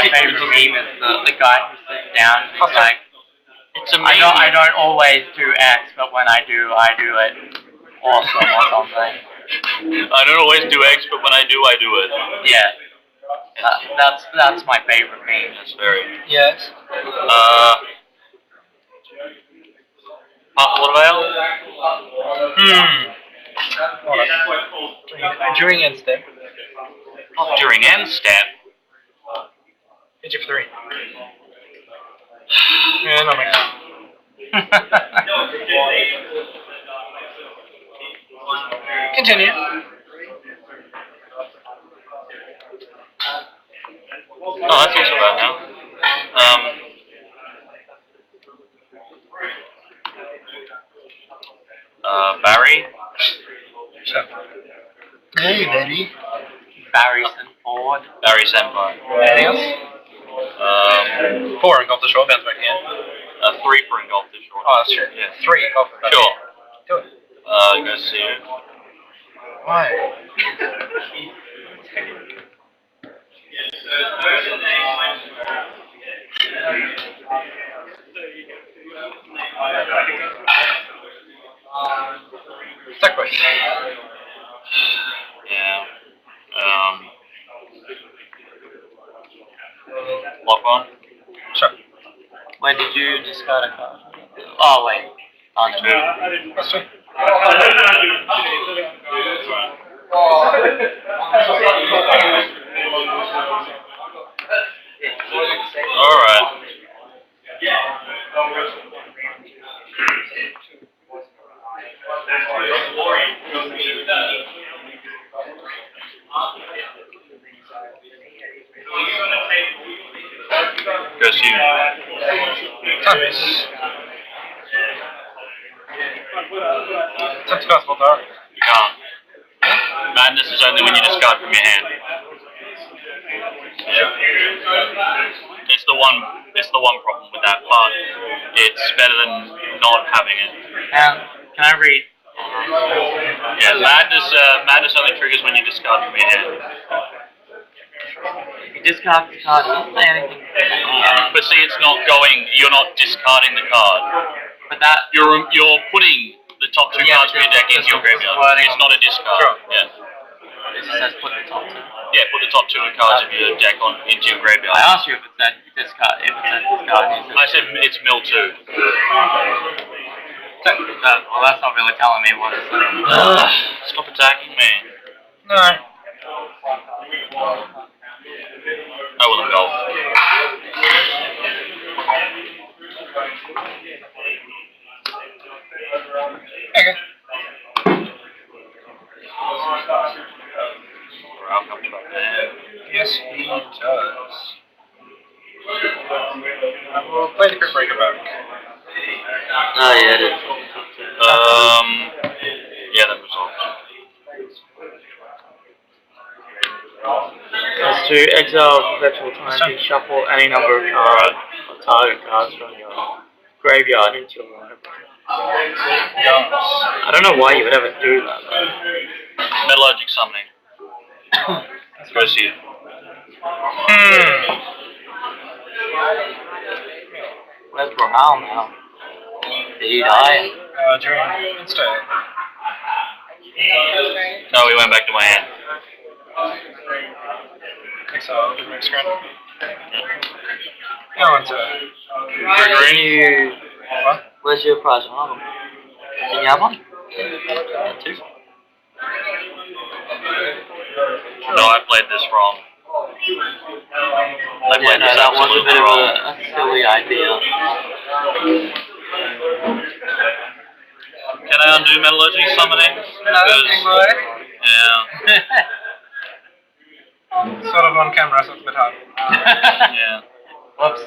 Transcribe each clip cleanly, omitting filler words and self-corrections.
my favorite meme is the guy who sits down and he's like, It's a meme. I don't always do X, but when I do it awesome or something. I don't always do X, but when I do it. Yeah. That's my favorite meme. That's very. Yes. What about? During end step. Not during end step. Hit you for 3. Yeah, no, man. Continue. Oh, that's not so bad now. Barry? So. Hey, Betty. Barry Ford. Barry Senpai. Anything else? 4 and golf the short, bounce back again. 3 for engulf the short. Oh, that's true. Yeah. 3 and golf the Sure. Do it. Go see you. Why? Sacrifice. Yeah. Lock on? Sure. When did you discard a card? Oh wait. Oh no. 2. That's true. Alright. Go see you. Times. That's possible, though. You can't. Madness is only when you discard from your hand. Yeah. It's the one problem with that, but it's better than not having it. Can I read? Yeah, madness only triggers when you discard from your hand. You discard the card, it doesn't say anything. But see, it's not going. You're not discarding the card. But that You're putting the top 2 cards of your deck into your graveyard. It's not a discard. Sure. Yeah. it says put the top 2. Yeah, put the top 2 cards of your deck into your graveyard. I asked you if it said discard. If it said discard, you said. I said it's mill 2. Well, that's not really telling me what it says. Stop attacking me. No. I will engulf. Okay. Or I'll come back there. Yes, he does. I will play the Crypt Breaker back. Oh yeah, it is. Yeah, that resolves. Let's do exile perpetual time to shuffle any number of cards or target cards from your graveyard into your library. I don't know why you would ever do that though. Metallurgic summoning. Let's go see it. Where's Rahal now? Did he die? During instead. No, he went back to my hand. Exile, do next round. Now on to Can you... what? Where's your prize album? Can you have one? Yeah, 2. No, I played this wrong. I played this that was a absolutely bit wrong. of a silly idea. Can I undo metallurgic summoning? Yeah. Sort of on camera, so it's a bit hard. Yeah. Whoops.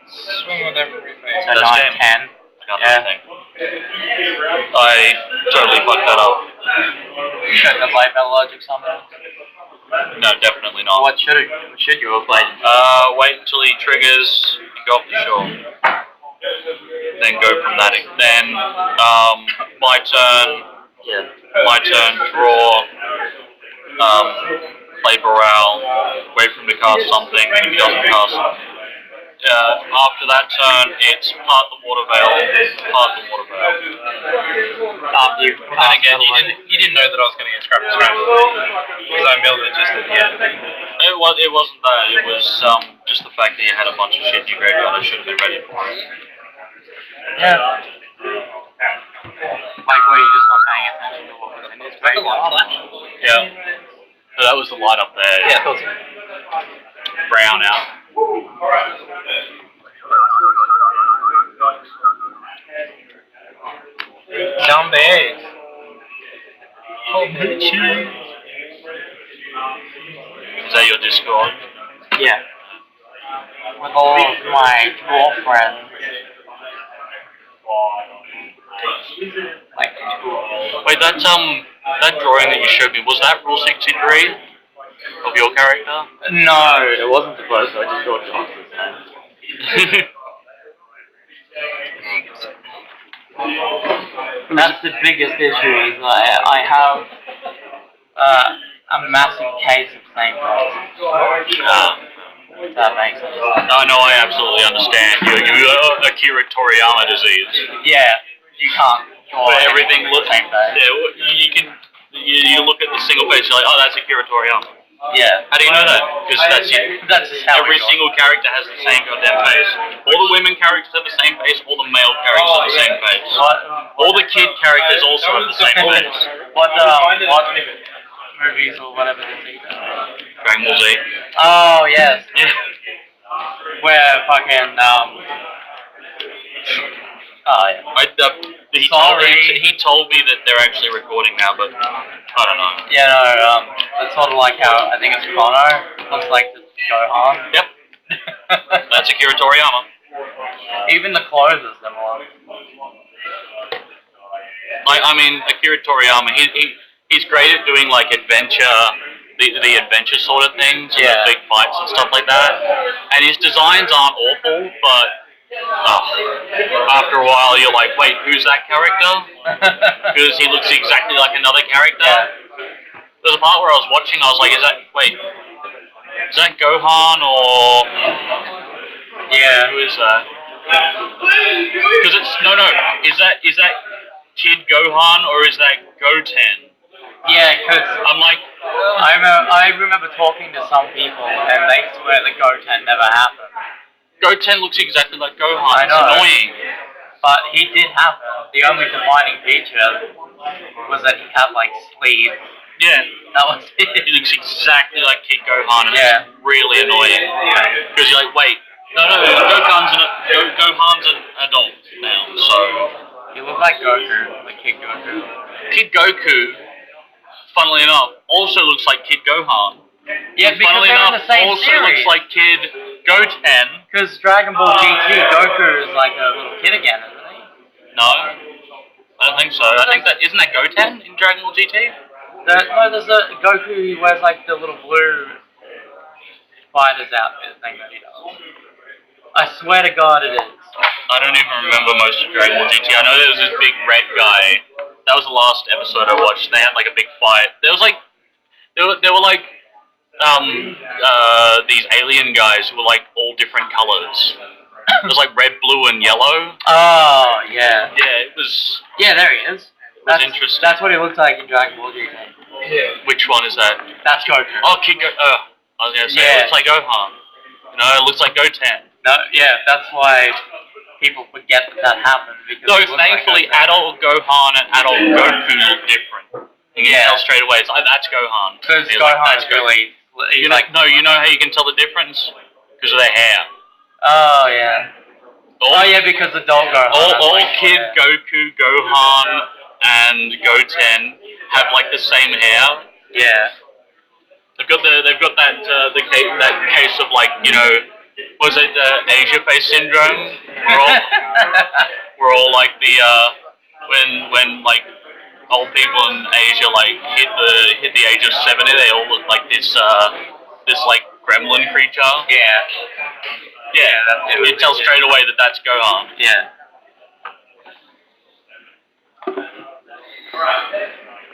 Swing with every phase. So 9, 10. I got nothing. I totally fucked that up. Shouldn't have played Metallurgic Summon. No, definitely not. What should you have played? Wait until he triggers and go off the shore. Then go from that. Then, my turn. Yeah. My turn, draw. play Boral, wait for him to cast something, and if he doesn't cast after that turn, it's part the water veil, part the water veil. After you Well, then again, you didn't know that I was going to get scrapped because I milled it just at the end. It wasn't that. It was just the fact that you had a bunch of shit in your graveyard. I should have been ready for it. Yeah. Like where you're just not paying attention to what was in his graveyard. Yeah. So that was the light up there. Yeah, I thought so. Brown out. Down the eggs. Is that your Discord? Yeah. With all of my dwarf friends. Like two. Wait, that drawing that you showed me, was that Rule 63 of your character? No, it wasn't supposed to. I just thought Johnson's That's the biggest issue. Is I have a massive case of St. If that makes sense. No, I absolutely understand. You Akira Toriyama disease. Yeah, you can't draw But everything looks the same day. Yeah, you can. You look at the single page, you're like, oh, that's Akira Toriyama. Yeah. How do you know that? Because That's just how every single character has the same goddamn face. All the women characters have the same face. All the male characters have the same face. All the kid characters also have the same face. What movies or whatever they see? Dragon Ball Z. Oh yes. Yeah. Where fucking oh yeah. He told me that they're actually recording now, but I don't know. Yeah, no, it's sort of like how I think it's Chrono. Looks like the Gohan. Yep. That's Akira Toriyama. Even the clothes are similar. I mean, Akira Toriyama, he's great at doing like adventure, the adventure sort of things, and the big fights and stuff like that. And his designs aren't awful, but after a while you're like, wait, who's that character? Because he looks exactly like another character. Yeah. There's a part where I was watching, I was like, is that Gohan or... Yeah. Who is that? Because it's, no, is that Kid Gohan or is that Goten? Yeah, because I'm like... I remember talking to some people and they swear that Goten never happened. Goten looks exactly like Gohan. I know. It's annoying. But he did happen. The only defining feature was that he had like sleeves. Yeah. That was it. He looks exactly like Kid Gohan and Yeah. it's really annoying. Because you're like, wait, no, Gohan's an adult now, so... He looked like Goku, like Kid Goku. Kid Goku, funnily enough, also looks like Kid Gohan. Yeah, because funnily they're in enough, the same also series. looks like Kid Goten. Because Dragon Ball GT, Goku is like a little kid again, isn't he? No, I don't think so. I think that isn't that Goten in Dragon Ball GT. No, there's a Goku who wears like the little blue fighter's outfit thing that he does. I swear to God it is. I don't even remember most of Dragon Ball GT. I know there was this big red guy. That was the last episode I watched. They had like a big fight. There was like, there were like, these alien guys who were like all different colors. It was like red, blue, and yellow. Oh, yeah. Yeah, it was. Yeah, there he is. That's interesting. That's what he looks like in Dragon Ball GT. Yeah. Which one is that? That's Goku. Oh, Kid Go. I was gonna say it looks like Gohan. You know, it looks like Goten. No, yeah, that's why people forget that happened. Because No, thankfully, adult Gohan and adult Goku look different. You can tell straight away. It's like, that's Gohan. Because You're Gohan like, is really... He's you know, you know how you can tell the difference? Because of their hair. Oh, yeah. Because adult Gohan. All Kid Goku, Gohan, and Goten have like the same hair. Yeah. They've got that case of like, you know, was it Asia face syndrome? We're all like the when like old people in Asia like hit the age of 70, they all look like this like gremlin creature. Yeah, that's it. You tell straight away that that's Gohan. Yeah.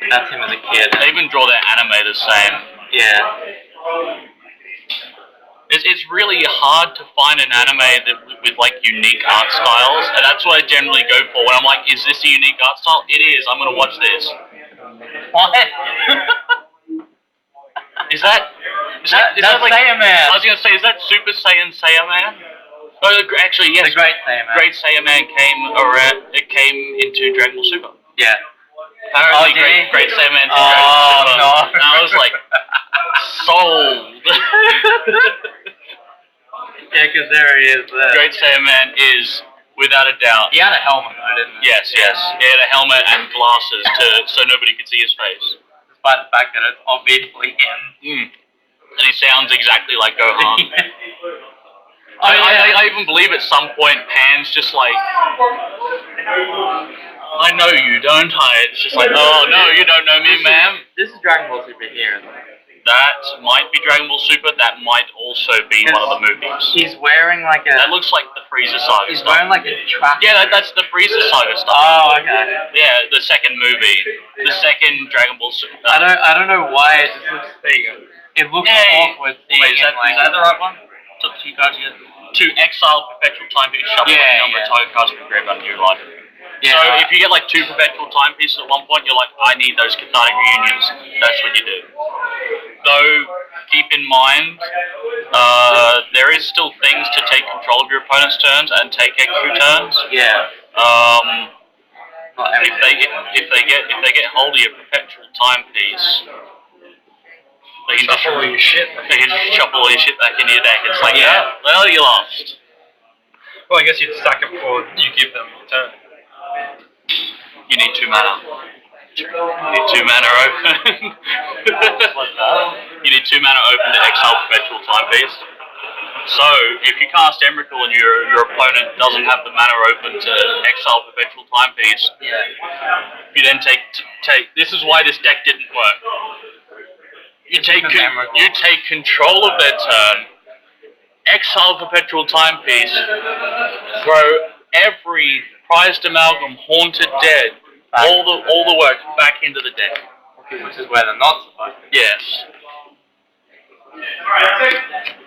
That's him as a kid. They even draw their anime the same. Yeah. It's really hard to find an anime that with like unique art styles, and that's what I generally go for when I'm like, is this a unique art style? It is. I'm gonna watch this. What? Is that That's like? Saiyaman. I was gonna say, is that Super Saiyan Saiyaman? Oh, actually, yes. The Great Saiyaman. Great Saiyaman came into Dragon Ball Super. Yeah. Apparently, did he? Great Saiyaman. Oh, no. And I was like, sold. Yeah, because there he is there. Great Saiyaman is, without a doubt. He had a helmet though, didn't he? Yes, yes. He had a helmet and glasses so nobody could see his face. Despite the fact that it's obviously him. And he sounds exactly like Gohan. I even believe at some point Pan's just like, I know you, don't I? It's just like, oh no, you don't know me, ma'am. This is Dragon Ball Super here, isn't it? That might be Dragon Ball Super. That might also be one of the movies. He's wearing like a... That looks like the Frieza Saga He's stuff. wearing like a track... Yeah, that's the Frieza Saga stuff. Oh, okay. Yeah, the second movie. The second Dragon Ball Super. I don't know why it just looks... There you go. It looks awkward seeing Wait, is that the right one? To exile perpetual timepiece, shuffle the number of target cards from your graveyard into your life. Yeah. So if you get like 2 perpetual timepieces at one point, you're like, I need those cathartic reunions. That's what you do. Though, keep in mind, there is still things to take control of your opponent's turns and take extra turns. Yeah. If they get hold of your perpetual timepiece, they can Shuffle all your shit. They can just shuffle all your shit back into your deck. It's like, yeah, well, you lost. Well, I guess you'd stack it before you give them your turn. You need 2 mana. You need 2 mana open. What's that? You need 2 mana open to exile perpetual timepiece. So, if you cast Emrakul and your opponent doesn't have the mana open to exile perpetual timepiece, you then take. This is why this deck didn't work. You take control of their turn, exile perpetual timepiece, throw every prized amalgam, haunted, dead, all the work back into the deck. Which is where they're not supposed to be. Yes.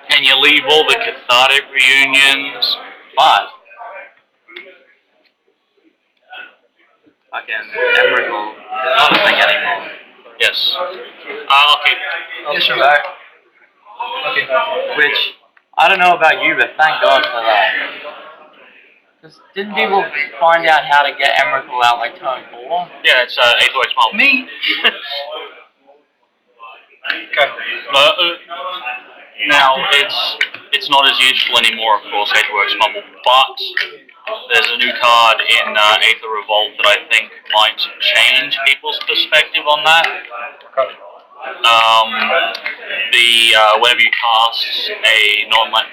And you leave all the cathartic reunions. But fucking Emrakul is not a thing anymore. Yes. Okay. Yes, you're right. Okay. Which, I don't know about you, but thank God for that. Because didn't people find out how to get Emrakul out like turn 4? Yeah, it's Aetherworks Marvel. Me! Now it's not as useful anymore, of course, Aetherworks Marvel, but there's a new card in Aether Revolt that I think might change people's perspective on that.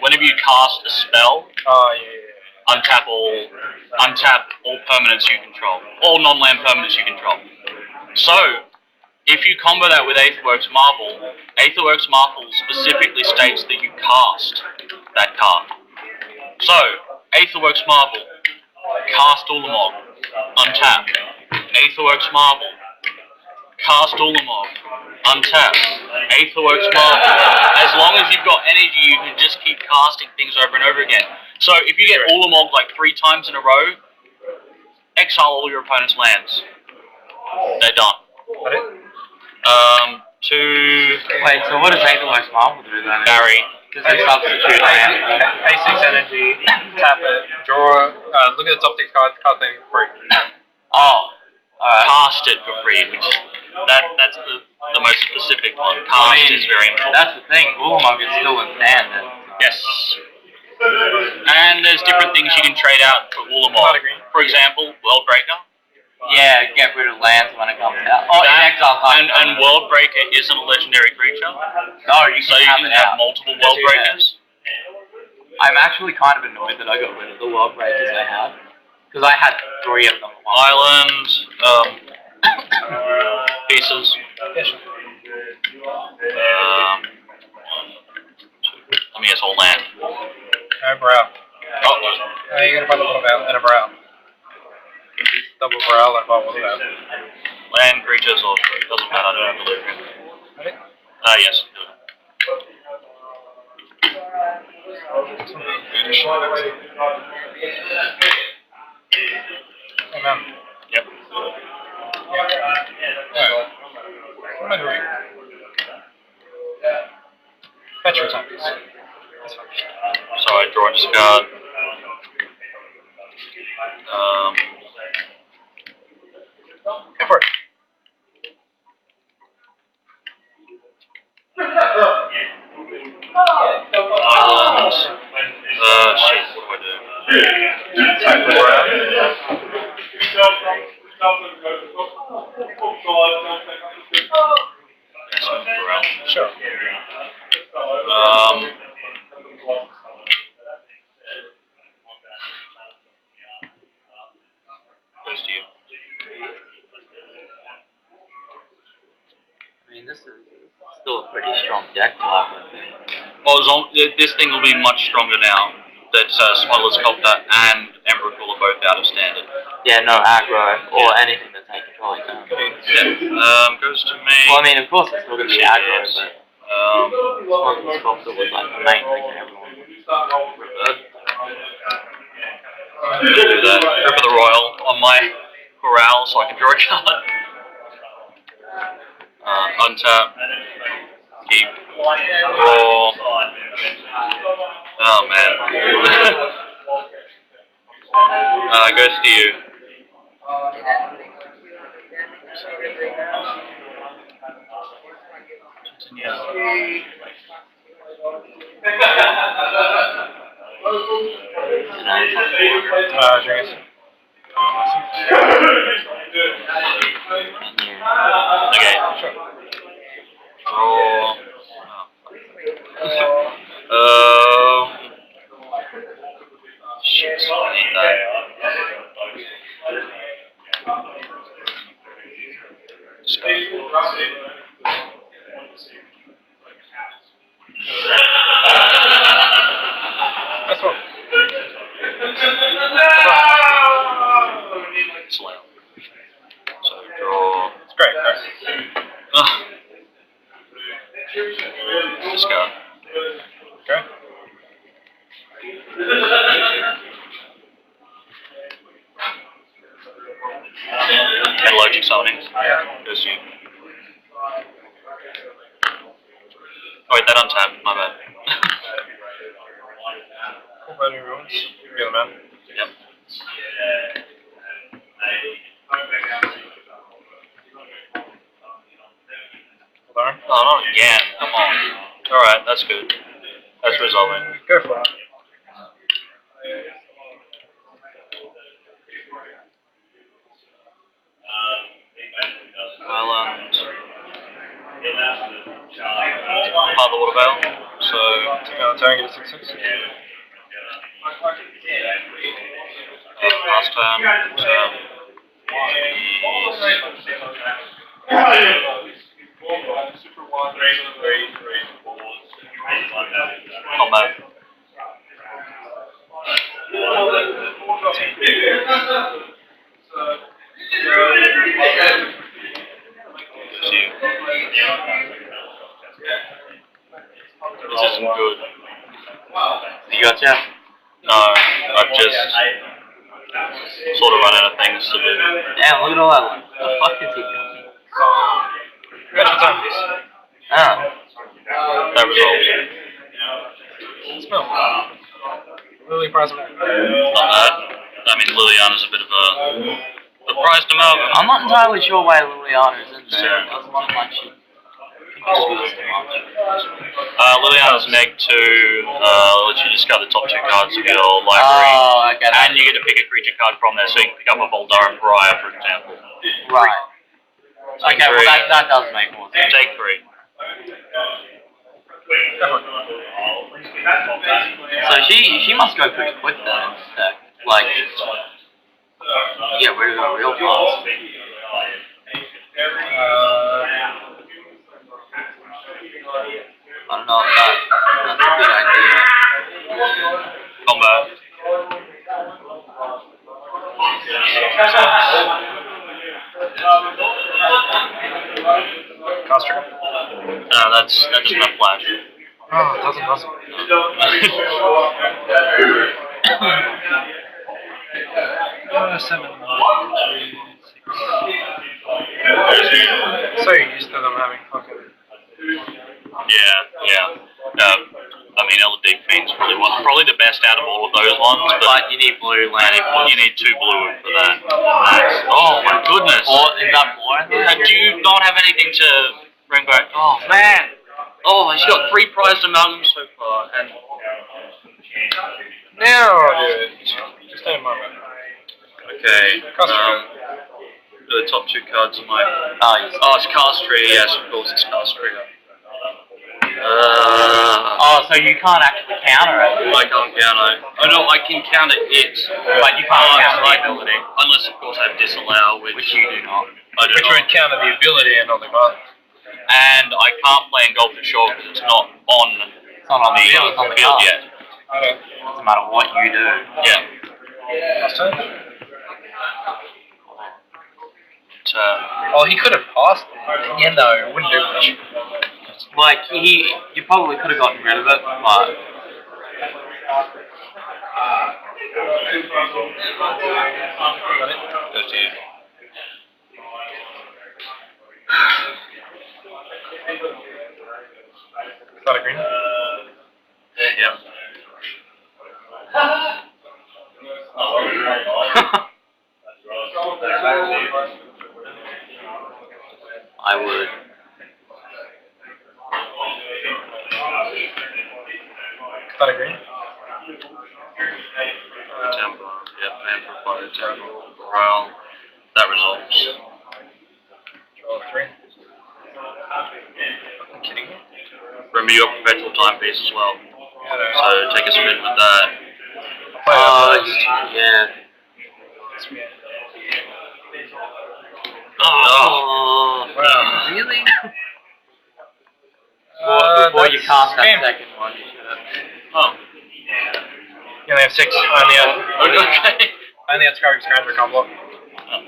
Whenever you cast a spell, untap all permanents you control, all non-land permanents you control. So, if you combo that with Aetherworks Marvel, Aetherworks Marvel specifically states that you cast that card. So, Aetherworks Marvel, cast Ulamog, untap. Aetherworks Marvel, cast Ulamog, untap. Aetherworks Marvel. As long as you've got energy, you can just keep casting things over and over again. So if you get Ulamog like 3 times in a row, exile all your opponent's lands. They're done. Wait, so what does Aetherworks Marvel do then? Barry. Does it substitute land? Pay 6 energy, tap it, draw, look at the top 6 cards, cast them for free. Oh. Alright. Cast it for free, which that's the most specific one. Cast is very important. That's the thing, Ulamog is still in standard. Yes. And there's different things you can trade out for Ulamog. For example, Worldbreaker. Yeah, get rid of lands when it comes out. Oh, in exile cards. And Worldbreaker isn't a legendary creature. No, you can have multiple Worldbreakers. I'm actually kind of annoyed that I got rid of the Worldbreakers I had. Because I had 3 of them. Island, pieces. Let me guess, whole land. No brow. Oh, You gotta find a little brow and a brow. Double brow and a bottle of brow. land, creatures, or doesn't matter, I don't have to live here. Yes. Hey man. Yep. Alright. What am I doing? Fetch your time, please. That's fine. So I draw a discard. Go for it. Island. Shit, what do I do? Attack with around. Yes, around. Sure. Goes to you. I mean, this is still a pretty strong deck to have with it. Well, this thing will be much stronger now that Smuggler's Copter and Emrakul are both out of standard. Yeah, no aggro or anything that's taking control of them. Yeah. Goes to me. Well, I mean, of course it's still going to be aggro, Yes. but Smuggler's Copter was like the main thing that everyone preferred. Do that. Rip of the Royal on my corral so I can draw a card. Untap. Keep. Draw. Oh man. Goes to you. Drinks. Okay. Sure. Draw. Shit. I need that. That's one. Slam. So draw. It's great. Great. Discard. Okay. Allergic summoning. Yeah. Goes to you. Oh wait, that untapped. My bad. Cool burning ruins. You're the man. Yep. Hold on. Oh, not again. Come on. Alright, that's good. That's resolving. Go for it. Island. Part of the water veil. So. Take another turn, get a 6/6. Last turn. Combat. This isn't good. You gotcha? No, I've just sort of run out of things to do. Damn, look at all that one. The fuck is he doing? Fetch your time, please. Oh. That resolves. Smell. Lily prize of Not bad. I mean, Liliana's a bit of a prized amalgam. I'm not entirely sure why Liliana's in there. Yeah. It doesn't seem like she contributes too much. Liliana's neg to let you discard the top two cards of your library. Oh, okay. And you get to pick a creature card from there, so you can pick up a Voldaran Briar, for example. Right. Okay, well that does make more sense. Take 3. So she must go pretty quick then in this deck. Like, get rid of her real fast. I don't know if that's a good idea. Combat. Cast trigger. That doesn't have flash. Oh, it doesn't. Seven. So used to them having fucking. Yeah. I mean, LED Fiend's probably the best out of all of those ones, But you need blue land. you need 2 blue for that. Oh my goodness. Or is that more? Do you not have anything to bring back? Oh man. Oh, he's got 3 prized amalgams so far, and Now I'll do it. Just a moment. okay. The top 2 cards of my. Oh, it's Castry. Yes, of course, it's Castry. So you can't actually counter it. I can't counter. Oh no, I can counter it. But you can't counter the ability. Unless, of course, I disallow, which Which you do not. I do Which not. would counter the ability and not the card. And I can't play in Golf for sure because it's not on It's not on the field, it's on the card. yet. Okay. Doesn't matter what you do. Yeah. Last turn? But, Oh, he could have passed it. Yeah, no, it wouldn't do much. Like, you probably could have gotten rid of it, but Got it? Goes to you. Is that a green? yeah. I would. Is that a green? Tempo. Yeah, amplified tempo. Morale. That resolves. Draw 3. Fucking kidding me? Remember your perpetual timepiece as well. Yeah, no. So take a spin with that. Yeah. Oh. Wow. Really? Before you That's cast that game. second one, you should have. Oh. You only have 6. I only had Scrappy Scrounger combo.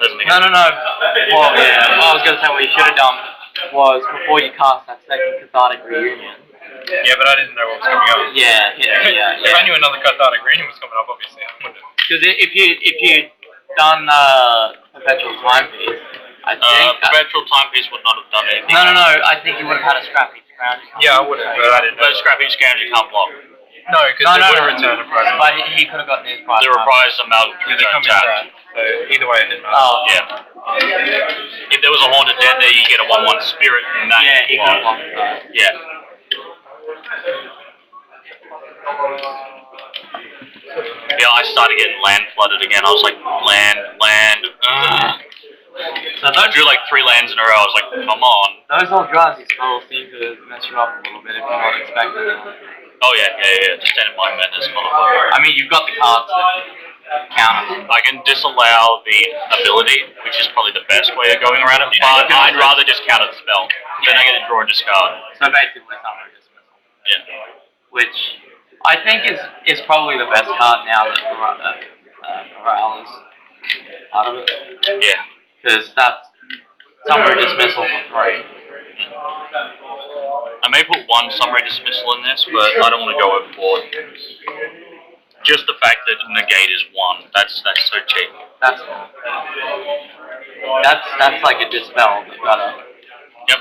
That's me. No. Well, yeah. I was gonna say what you should have done was before you cast that second cathartic reunion. Yeah, but I didn't know what was coming up. Yeah. If I knew another cathartic reunion was coming up, obviously I wouldn't have. Because if you done perpetual timepiece, I think. Perpetual timepiece would not have done anything. No. I think you would have had a scrappy scrounge. Yeah, I would have, but I didn't know. But Scrappy Scrounger can't block. No, because they would have returned a prize. But he could have gotten his prize. The reprised amalgam Yeah, they come in tapped. trap. So either way, it didn't matter. Oh. Yeah. If there was a Haunted Dead there, you get a 1/1 spirit and that. Yeah, he could have blocked that. Yeah. Yeah, I started getting land flooded again. I was like, land. So I drew like 3 lands in a row. I was like, come on. those Eldrazi spells seem to mess you up a little bit if you're not expecting them. Oh yeah. Just Stand in Mind Madness, motherfucker. I mean, you've got the cards that counter them. I can disallow the ability, which is probably the best way of going around it, but I'd rather just counter the spell. Then I get to draw and discard. So basically, summary dismissal. Yeah. Which I think is probably the best card now that Morale is out of it. Yeah. Because that's summary dismissal for 3. I may put 1 summary dismissal in this, but I don't want to go overboard. Just the fact that negate is 1, that's so cheap. That's like a dispel, but better. Yep.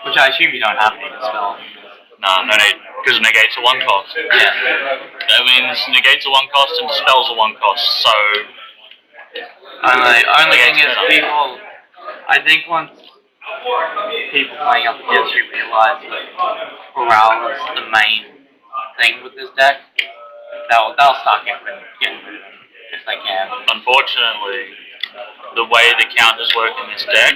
Which I assume you don't have to dispel. Nah, no need, because negate's a 1 cost. Yeah. That means negate's a 1 cost and dispel's a 1 cost, so... Only thing is I think once people playing up against you realize that morale is the main thing with this deck, they'll start getting rid of them if they can. Unfortunately, the way the counters work in this deck,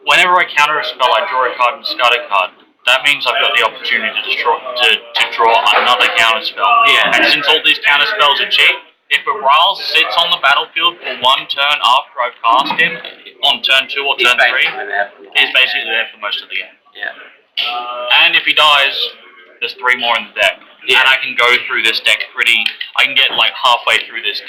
whenever I counter a spell, I draw a card and discard a card. That means I've got the opportunity to draw another counter spell. Yeah. And since all these counter spells are cheap, if a Ral sits on the battlefield for 1 turn after I've cast him, on turn 2 or turn 3, he's basically there for most of the game. Yeah. And if he dies, there's 3 more in the deck. Yeah. And I can go through this deck I can get like halfway through this deck